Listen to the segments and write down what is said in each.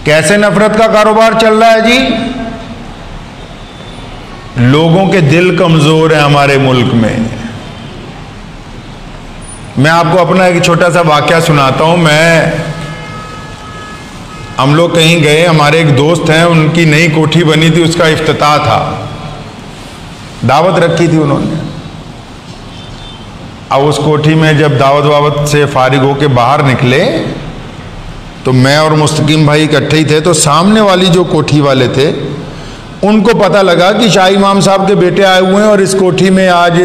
कैसे नफरत का कारोबार चल रहा है जी? लोगों के दिल कमजोर है हमारे मुल्क में। मैं आपको अपना एक छोटा सा वाकया सुनाता हूं। हम लोग कहीं गए, हमारे एक दोस्त हैं, उनकी नई कोठी बनी थी, उसका इफ्तिताह था, दावत रखी थी उन्होंने। अब उस कोठी में जब दावत वावत से फारिग होके बाहर निकले तो मैं और मुस्तकीम भाई इकट्ठे ही थे। तो सामने वाली जो कोठी वाले थे उनको पता लगा कि शाह इमाम साहब के बेटे आए हुए हैं और इस कोठी में आज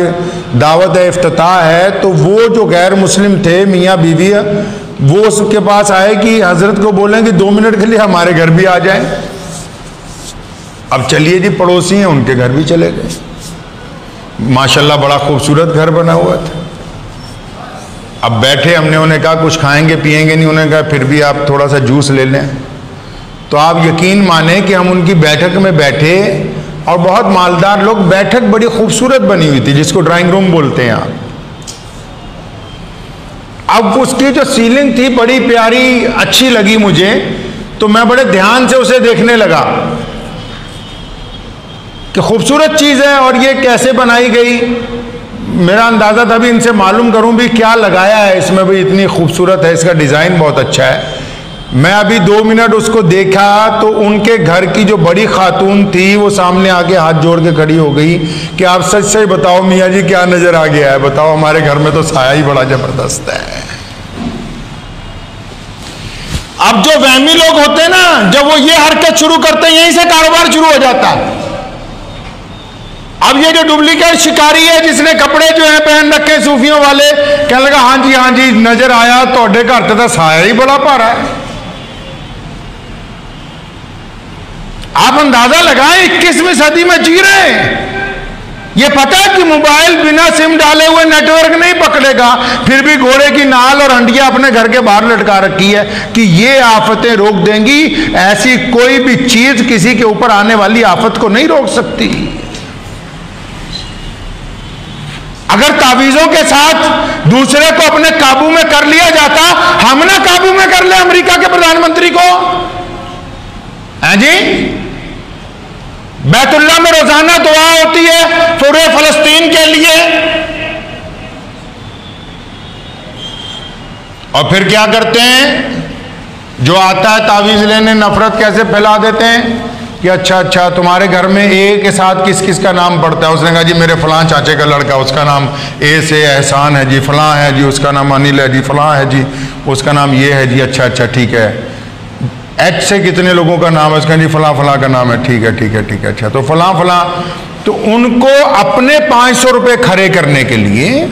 दावत है, इफ्तिताह है। तो वो जो गैर मुस्लिम थे, मियाँ बीवी, वो उसके पास आए कि हजरत को बोलें कि 2 मिनट के लिए हमारे घर भी आ जाएं। अब चलिए जी, पड़ोसी हैं, उनके घर भी चले गए। माशाल्लाह बड़ा खूबसूरत घर बना हुआ था। अब बैठे, हमने उन्हें कहा कुछ खाएंगे पिएंगे नहीं, उन्होंने कहा फिर भी आप थोड़ा सा जूस ले लें। तो आप यकीन माने कि हम उनकी बैठक में बैठे और बहुत मालदार लोग, बैठक बड़ी खूबसूरत बनी हुई थी जिसको ड्राइंग रूम बोलते हैं आप। अब उसकी जो सीलिंग थी बड़ी प्यारी, अच्छी लगी मुझे, तो मैं बड़े ध्यान से उसे देखने लगा कि खूबसूरत चीज है और ये कैसे बनाई गई। मेरा अंदाजा था भी इनसे मालूम करूं भी क्या लगाया है इसमें, भी इतनी खूबसूरत है, इसका डिजाइन बहुत अच्छा है। मैं अभी 2 मिनट उसको देखा तो उनके घर की जो बड़ी खातून थी वो सामने आके हाथ जोड़ के खड़ी हो गई कि आप सच सच बताओ मियाँ जी क्या नजर आ गया है, बताओ, हमारे घर में तो साया ही बड़ा जबरदस्त है। अब जो वहमी लोग होते हैं ना, जब वो ये हरकत शुरू करते हैं यहीं से कारोबार शुरू हो जाता है। अब ये जो डुप्लीकेट शिकारी है जिसने कपड़े जो है पहन रखे सूफियों वाले, कहने लगा हाँ जी नजर आया, तोड़े घर तो साया ही बड़ा भारा है। आप अंदाजा लगाएं 21वीं सदी में जी रहे हैं। ये पता है कि मोबाइल बिना सिम डाले हुए नेटवर्क नहीं पकड़ेगा, फिर भी घोड़े की नाल और हंडिया अपने घर के बाहर लटका रखी है कि ये आफतें रोक देंगी। ऐसी कोई भी चीज किसी के ऊपर आने वाली आफत को नहीं रोक सकती। अगर तावीजों के साथ दूसरे को अपने काबू में कर लिया जाता, हम ना काबू में कर ले अमेरिका के प्रधानमंत्री को, हैं जी? बैतुल्लाह में रोजाना दुआ होती है पूरे फलस्तीन के लिए, और फिर क्या करते हैं? जो आता है तावीज लेने, नफरत कैसे फैला देते हैं कि अच्छा तुम्हारे घर में ए के साथ किस किस का नाम पड़ता है। उसने कहा जी मेरे फलां चाचे का लड़का, उसका नाम ए से एहसान है जी, फलां है जी, उसका नाम अनिल है जी, फलां है जी, उसका नाम ये है जी, अच्छा ठीक है। एच से कितने लोगों का नाम है? उसका जी फलां फलां का नाम है, ठीक है, अच्छा तो फलां फलां। तो उनको अपने 500 रुपये खड़े करने के लिए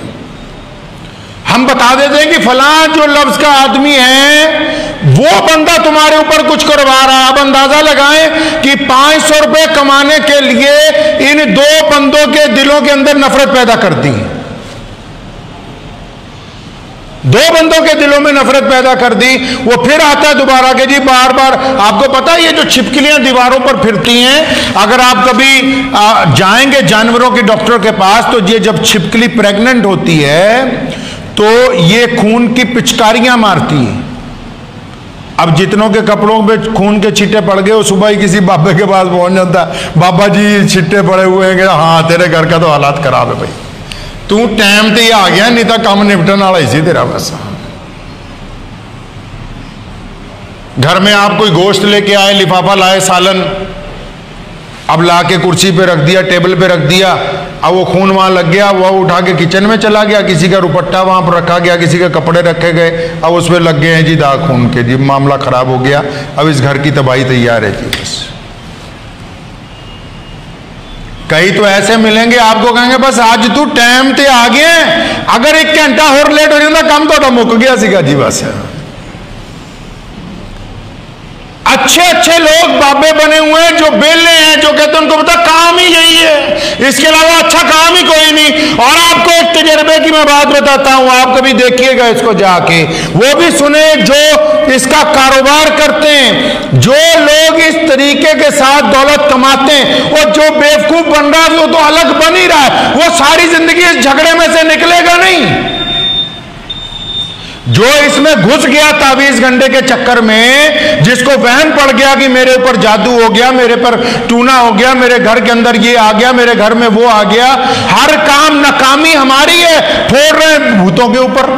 हम बता देते हैं कि फलां जो लफ्ज का आदमी है वो बंदा तुम्हारे ऊपर कुछ करवा रहा है। अब अंदाजा लगाएं कि 500 रुपये कमाने के लिए इन 2 बंदों के दिलों के अंदर नफरत पैदा कर दी, 2 बंदों के दिलों में नफरत पैदा कर दी। वो फिर आता है दोबारा के जी बार बार। आपको पता है ये जो छिपकलियां दीवारों पर फिरती हैं, अगर आप कभी जाएंगे जानवरों के डॉक्टर के पास तो ये जब छिपकली प्रेग्नेंट होती है तो ये खून की पिचकारियां मारती है। अब जितनों के कपड़ों पे खून के छींटे पड़ गए, वो सुबह ही किसी बाबे के पास पहुंच जाता है, बाबा जी छींटे पड़े हुए हैं। हाँ तेरे घर का तो हालात खराब है भाई, तू टाइम ते ही आ गया, नहीं तो काम निपटन वाला ही सी तेरा बस। घर में आप कोई गोश्त लेके आए, लिफाफा लाए सालन, अब ला के कुर्सी पे रख दिया, टेबल पे रख दिया, अब वो खून वहां लग गया, वो उठा के किचन में चला गया, किसी का रुपट्टा वहां पर रखा गया, किसी के कपड़े रखे गए, अब उस पर लग गए हैं जी दाग खून के, जी मामला खराब हो गया, अब इस घर की तबाही तैयार है जी। बस कई तो ऐसे मिलेंगे आपको, कहेंगे बस आज तू टाइम ते आ गया, अगर 1 घंटा होर लेट हो जाता काम तो मुक गया सीगा जी। बस अच्छे लोग बाबे बने हुए हैं जो बेले हैं, जो कहते हैं उनको पता काम ही यही है, इसके अलावा अच्छा काम ही कोई नहीं। और आपको एक तजर्बे की मैं बात बताता हूं, आप कभी देखिएगा इसको जाके, वो भी सुने जो इसका कारोबार करते हैं, जो लोग इस तरीके के साथ दौलत कमाते हैं, और जो बेवकूफ बन रहा है वो तो अलग बन ही रहा है, वो सारी जिंदगी इस झगड़े में से निकलेगा नहीं। जो इसमें घुस गया तावीज गंडे के चक्कर में, जिसको वहम पड़ गया कि मेरे ऊपर जादू हो गया, मेरे पर टूना हो गया, मेरे घर के अंदर ये आ गया, मेरे घर में वो आ गया, हर काम नाकामी हमारी है, फोड़ रहे हैं भूतों के ऊपर।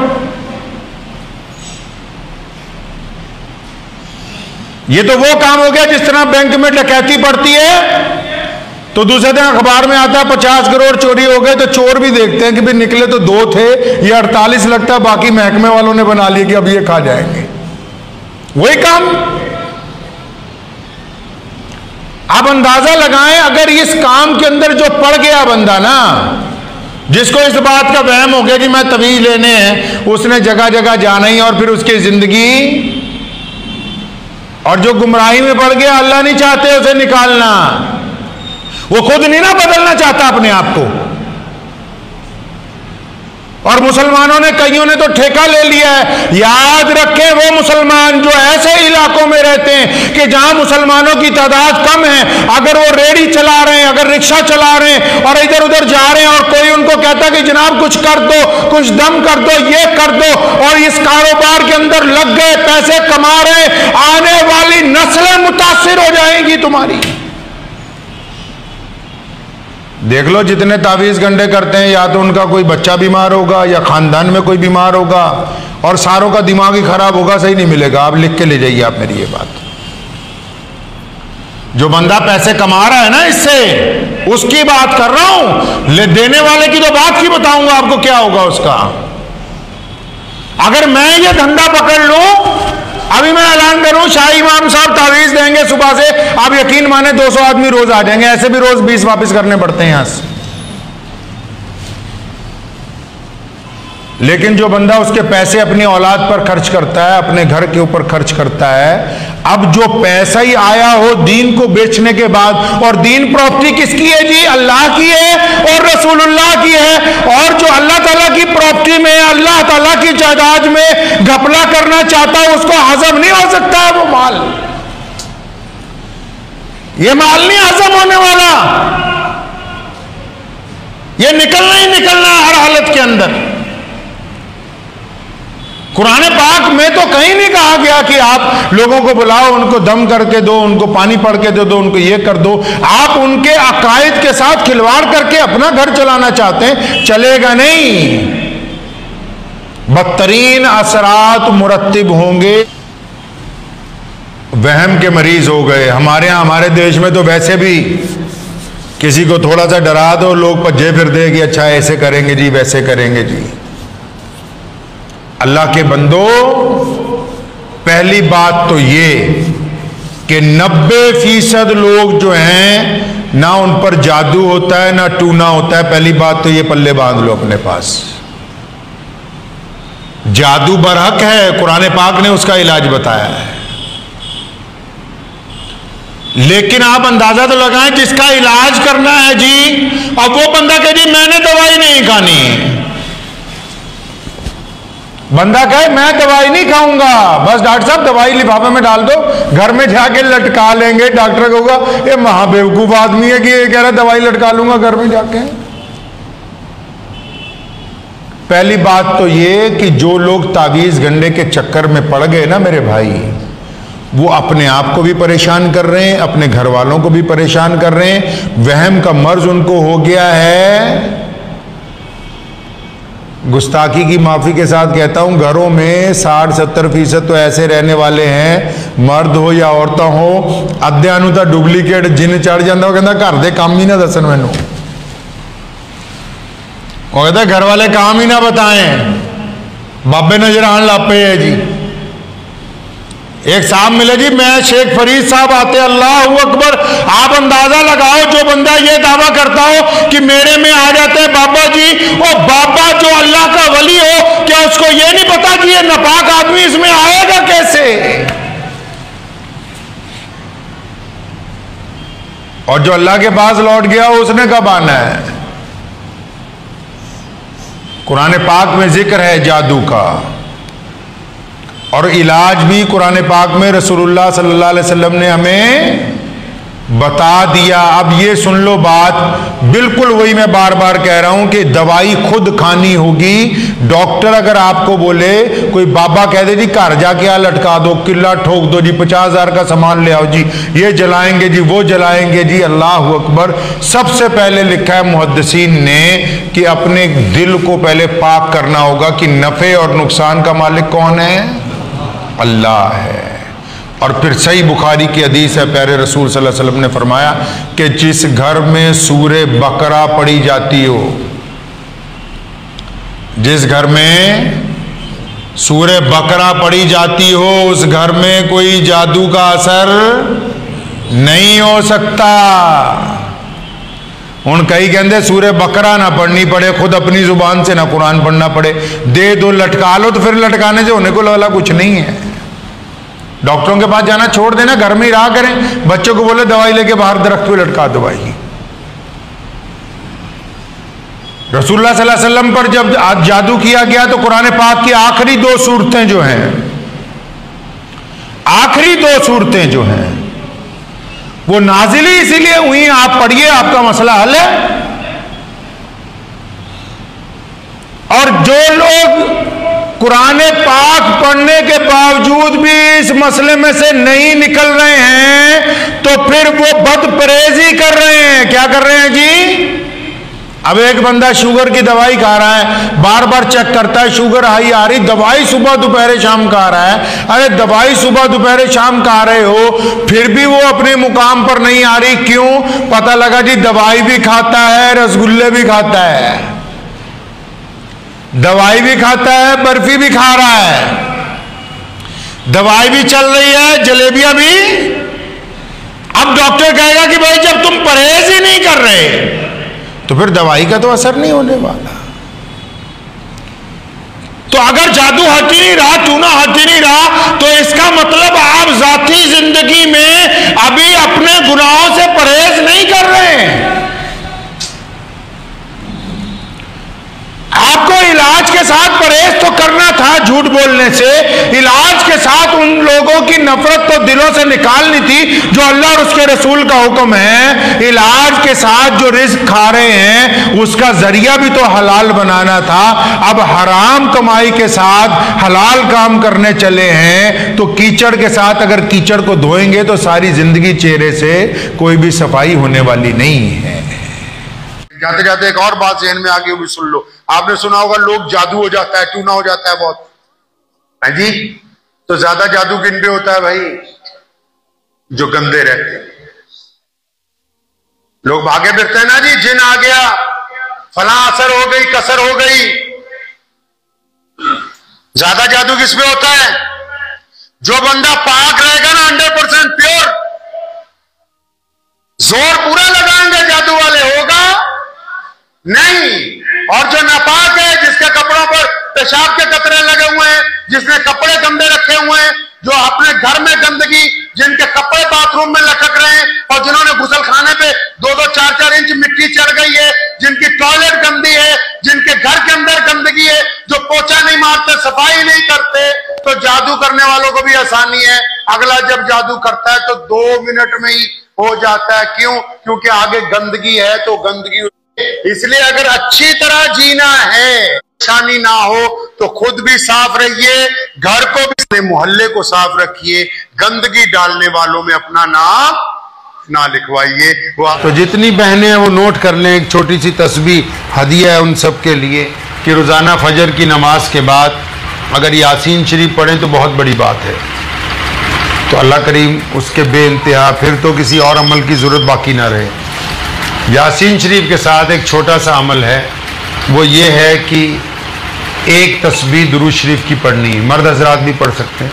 ये तो वो काम हो गया जिस तरह बैंक में डकैती पड़ती है तो दूसरे दिन अखबार में आता है 50 करोड़ चोरी हो गए, तो चोर भी देखते हैं कि भाई निकले तो 2 थे, ये 48 लगता है, बाकी महकमे वालों ने बना लिया कि अब ये खा जाएंगे। वही काम। आप अंदाजा लगाएं, अगर इस काम के अंदर जो पड़ गया बंदा ना, जिसको इस बात का वहम हो गया कि मैं तवीज लेने हैं, उसने जगह जगह जाना ही, और फिर उसकी जिंदगी, और जो गुमराही में पड़ गया, अल्लाह नहीं चाहते उसे निकालना, वो खुद नहीं ना बदलना चाहता अपने आप को। और मुसलमानों ने, कईयों ने तो ठेका ले लिया है। याद रखें, वो मुसलमान जो ऐसे इलाकों में रहते हैं कि जहां मुसलमानों की तादाद कम है, अगर वो रेडी चला रहे हैं, अगर रिक्शा चला रहे हैं और इधर उधर जा रहे हैं, और कोई उनको कहता कि जनाब कुछ कर दो, कुछ दम कर दो, ये कर दो, और इस कारोबार के अंदर लग गए, पैसे कमा रहे, आने वाली नस्लें मुतासिर हो जाएंगी तुम्हारी। देख लो, जितने तावीज गंडे करते हैं, या तो उनका कोई बच्चा बीमार होगा या खानदान में कोई बीमार होगा, और सारों का दिमाग ही खराब होगा, सही नहीं मिलेगा। आप लिख के ले जाइए आप मेरी ये बात। जो बंदा पैसे कमा रहा है ना इससे, उसकी बात कर रहा हूं, ले देने वाले की तो बात ही बताऊंगा आपको क्या होगा उसका। अगर मैं ये धंधा पकड़ लूं, अभी मैं ऐलान करूं, शाही इमाम साहब तावीज देंगे सुबह से, आप यकीन माने 200 आदमी रोज आ जाएंगे, ऐसे भी रोज 20 वापस करने पड़ते हैं यहां से। लेकिन जो बंदा उसके पैसे अपनी औलाद पर खर्च करता है, अपने घर के ऊपर खर्च करता है, अब जो पैसा ही आया हो दीन को बेचने के बाद, और दीन प्रॉपर्टी किसकी है जी? अल्लाह की है और रसूलुल्लाह की है। और जो अल्लाह ताला की प्रॉपर्टी में, अल्लाह ताला की जायदाद में घपला करना चाहता है, उसको हजम नहीं हो सकता है वो माल। ये माल नहीं हजम होने वाला, ये निकलना ही निकलना है हर हालत के अंदर। कुरान पाक में तो कहीं नहीं कहा गया कि आप लोगों को बुलाओ, उनको दम करके दो, उनको पानी पड़ के दे दो, उनको ये कर दो। आप उनके अकायद के साथ खिलवाड़ करके अपना घर चलाना चाहते हैं, चलेगा नहीं। बदतरीन असरात मुरत्तिब होंगे। वहम के मरीज हो गए हमारे यहां, हमारे देश में तो वैसे भी किसी को थोड़ा सा डरा दो, लोग भज्जे फिर दे कि अच्छा ऐसे करेंगे जी, वैसे करेंगे जी। अल्लाह के बंदो, पहली बात तो ये कि 90% लोग जो हैं ना उन पर जादू होता है ना टूना होता है। पहली बात तो ये पल्ले बांध लो अपने पास। जादू बरहक है, कुरान पाक ने उसका इलाज बताया है, लेकिन आप अंदाजा तो लगाएं जिसका इलाज करना है जी, अब वो बंदा कहे जी मैंने दवाई नहीं खानी। बंदा कहे मैं दवाई नहीं खाऊंगा, बस डॉक्टर साहब दवाई लिफाफे में डाल दो, घर में जाके लटका लेंगे। डॉक्टर कहूंगा ये महाबेवकूफ आदमी है कि ये कह रहा दवाई लटका लूंगा घर में जाके। पहली बात तो ये कि जो लोग तावीज गंडे के चक्कर में पड़ गए ना मेरे भाई, वो अपने आप को भी परेशान कर रहे हैं, अपने घर वालों को भी परेशान कर रहे हैं। वहम का मर्ज उनको हो गया है। गुस्ताखी की माफी के साथ कहता हूं, घरों में 60-70% तो ऐसे रहने वाले हैं, मर्द हो या औरतां हो, अद्धियां नूं तां डुप्लीकेट जिन चढ़ जाता, वो कहता घर दे काम ही ना दसन मैनू, वो कहता घर वाले काम ही ना बताएं, बाबे नजर आने लग पे है जी। एक साहब मिले जी, मैं शेख फरीद साहब आते, अल्लाह अकबर। आप अंदाजा लगाओ, जो बंदा ये दावा करता हो कि मेरे में आ जाते हैं बाबा जी, और बाबा जो अल्लाह का वली हो, क्या उसको ये नहीं पता कि ये नापाक आदमी इसमें आएगा कैसे? और जो अल्लाह के पास लौट गया उसने कब आना है? कुरान पाक में जिक्र है जादू का, और इलाज भी कुरान पाक में रसूलुल्लाह सल्लल्लाहु अलैहि वसल्लम ने हमें बता दिया। अब ये सुन लो बात, बिल्कुल वही मैं बार बार कह रहा हूं कि दवाई खुद खानी होगी। डॉक्टर अगर आपको बोले, कोई बाबा कह दे जी घर जाके आ लटका दो, किला ठोक दो जी, 50,000 का सामान ले आओ जी, ये जलाएंगे जी, वो जलाएंगे जी, अल्लाह अकबर। सबसे पहले लिखा है मुहद्दिसीन ने कि अपने दिल को पहले पाक करना होगा कि नफे और नुकसान का मालिक कौन है? अल्लाह है। और फिर सही बुखारी की हदीस है, प्यारे रसूल सल्लल्लाहु अलैहि वसल्लम ने फरमाया कि जिस घर में सूरे बकरा पढ़ी जाती हो, जिस घर में सूरे बकरा पढ़ी जाती हो, उस घर में कोई जादू का असर नहीं हो सकता। उन कई कहते सूरे बकरा ना पढ़नी पड़े, खुद अपनी जुबान से ना कुरान पढ़ना पड़े, दे दो लटका लो, तो फिर लटकाने से होने को वाला कुछ नहीं है। डॉक्टरों के पास जाना छोड़ देना, घर में ही रहा करें। बच्चों को बोले दवाई लेके बाहर दरख्त पे लटका दो भाई। रसूलुल्लाह सल्लल्लाहु अलैहि वसल्लम पर जब जादू किया गया तो कुरान पाक की आखिरी 2 सूरतें जो हैं, आखिरी 2 सूरतें जो हैं वो नाजिल ही इसीलिए हुई, आप पढ़िए, आपका मसला हल है। और जो लोग कुरान पाक पढ़ने के बावजूद भी इस मसले में से नहीं निकल रहे हैं, तो फिर वो बदपरहेजी कर रहे हैं। क्या कर रहे हैं जी? अब एक बंदा शुगर की दवाई खा रहा है, बार बार चेक करता है शुगर हाई आ रही, दवाई सुबह दोपहर शाम खा रहा है। अरे दवाई सुबह दोपहर शाम खा रहे हो, फिर भी वो अपने मुकाम पर नहीं आ रही, क्यों? पता लगा जी दवाई भी खाता है, रसगुल्ले भी खाता है, दवाई भी खाता है, बर्फी भी खा रहा है, दवाई भी चल रही है, जलेबियां भी। अब डॉक्टर कहेगा कि भाई जब तुम परहेज ही नहीं कर रहे तो फिर दवाई का तो असर नहीं होने वाला। तो अगर जादू हट ही नहीं रहा, टूना हट ही नहीं रहा, तो इसका मतलब आप जाती जिंदगी में अभी अपने गुनाहों से परहेज नहीं कर रहे हैं। आपको इलाज के साथ परहेज तो करना था झूठ बोलने से, इलाज के साथ उन लोगों की नफरत तो दिलों से निकालनी थी जो अल्लाह और उसके रसूल का हुक्म है। इलाज के साथ जो रिस्क खा रहे हैं उसका जरिया भी तो हलाल बनाना था। अब हराम कमाई के साथ हलाल काम करने चले हैं, तो कीचड़ के साथ अगर कीचड़ को धोएंगे तो सारी जिंदगी चेहरे से कोई भी सफाई होने वाली नहीं है। जाते जाते एक और बात जहन में आ गई, वो भी सुन लो। आपने सुना होगा लोग जादू हो जाता है, टूना हो जाता है बहुत, है जी। तो ज्यादा जादू किन पे होता है भाई? जो गंदे रहते हैं। लोग भागे फिरते हैं ना जी, जिन आ गया, फला असर हो गई, कसर हो गई। ज्यादा जादू किस पे होता है? जो बंदा पाक रहेगा ना, 100% प्योर, जोर पूरा लगाएंगे जादू वाले, होगा नहीं। और जो नापाक है, जिसके कपड़ों पर पेशाब के कतरे लगे हुए हैं, जिसने कपड़े गंदे रखे हुए हैं, जो अपने घर में गंदगी, जिनके कपड़े बाथरूम में लटक रहे हैं, और जिन्होंने गुसल खाने पे 2-2, 4-4 इंच मिट्टी चढ़ गई है, जिनकी टॉयलेट गंदी है, जिनके घर के अंदर गंदगी है, जो पोछा नहीं मारते, सफाई नहीं करते, तो जादू करने वालों को भी आसानी है। अगला जब जादू करता है तो 2 मिनट में ही हो जाता है। क्यों? क्योंकि आगे गंदगी है, तो गंदगी। इसलिए अगर अच्छी तरह जीना है, परेशानी ना हो, तो खुद भी साफ रहिए, घर को भी, अपने मोहल्ले को साफ रखिए, गंदगी डालने वालों में अपना नाम ना लिखवाइए। तो जितनी बहनें हैं वो नोट कर लें, एक छोटी सी तस्बीह हदिया है उन सब के लिए कि रोजाना फजर की नमाज के बाद अगर यासीन शरीफ पढ़ें तो बहुत बड़ी बात है। तो अल्लाह करीम उसके बेइंतहा फिर तो किसी और अमल की जरूरत बाकी ना रहे। यासीन शरीफ के साथ एक छोटा सा अमल है, वो ये है कि एक तस्बीह दुरूद शरीफ की पढ़नी, मर्द हजरात भी पढ़ सकते हैं,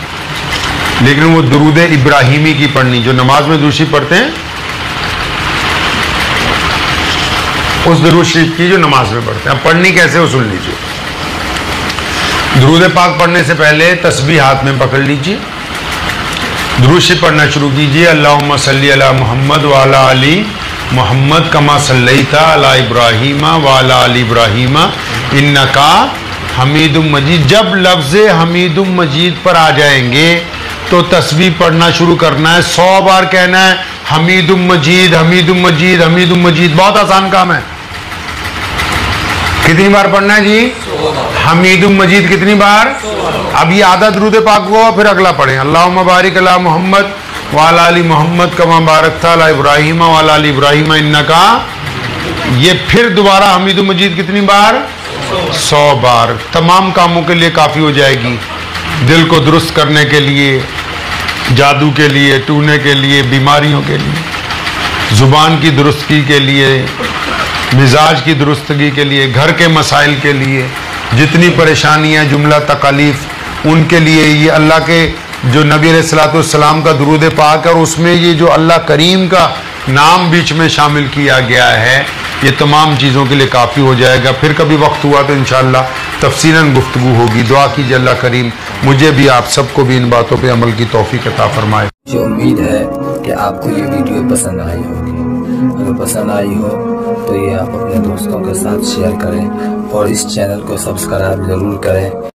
लेकिन वो दुरूद इब्राहिमी की पढ़नी, जो नमाज में दुरूद शरीफ पढ़ते हैं उस दुरूद शरीफ की जो नमाज में पढ़ते हैं। अब पढ़नी कैसे वो सुन लीजिए। दुरूद पाक पढ़ने से पहले तस्बीह हाथ में पकड़ लीजिए, दुरूद शरीफ पढ़ना शुरू कीजिए। अल्लाहुम्मा सल्ली अला मुहम्मद व अला अली मुहम्मद कमा सल्लैता अला इब्राहीम व अला अली इब्राहीम इन्नका हमीदुम मजीद। जब लफ्ज़ हमीदुम मजीद पर आ जाएंगे तो तस्बीह पढ़ना शुरू करना है। 100 बार कहना है हमीदुम मजीद, हमीदुम मजीद, हमीदुम मजीद। बहुत आसान काम है। कितनी बार पढ़ना है जी? हमीदुम मजीद कितनी बार? अब ये आधा दुरूद पाक हुआ, फिर अगला पढ़ें। अल्लाहुम्मा बारिक अला मोहम्मद वाला अली मोहम्मद कमा बारक था अला इब्राहिम वाला अली इब्राहिम इन्नका। ये फिर दोबारा हमीदुम मजीद कितनी बार? 100 बार। तमाम कामों के लिए काफ़ी हो जाएगी। दिल को दुरुस्त करने के लिए, जादू के लिए, टूने के लिए, बीमारियों के लिए, ज़ुबान की दुरुस्ती के लिए, मिजाज की दुरुस्तगी के लिए, घर के मसाइल के लिए, जितनी परेशानियाँ, जुमला तकालीफ, उनके लिए ये अल्लाह के जो नबी अलैहिस्सलाम का दुरूद पाक है और उसमें ये जो अल्लाह करीम का नाम बीच में शामिल किया गया है, ये तमाम चीज़ों के लिए काफ़ी हो जाएगा। फिर कभी वक्त हुआ तो इंशाअल्लाह तफसीलन गुफ्तगू होगी। दुआ कीजिए अल्लाह करीम मुझे भी आप सबको भी इन बातों पे अमल की तौफीक अता फरमाए। मुझे उम्मीद है कि आपको ये वीडियो पसंद आई होगी। अगर पसंद आई हो तो ये आप अपने दोस्तों के साथ शेयर करें और इस चैनल को सब्सक्राइब जरूर करें।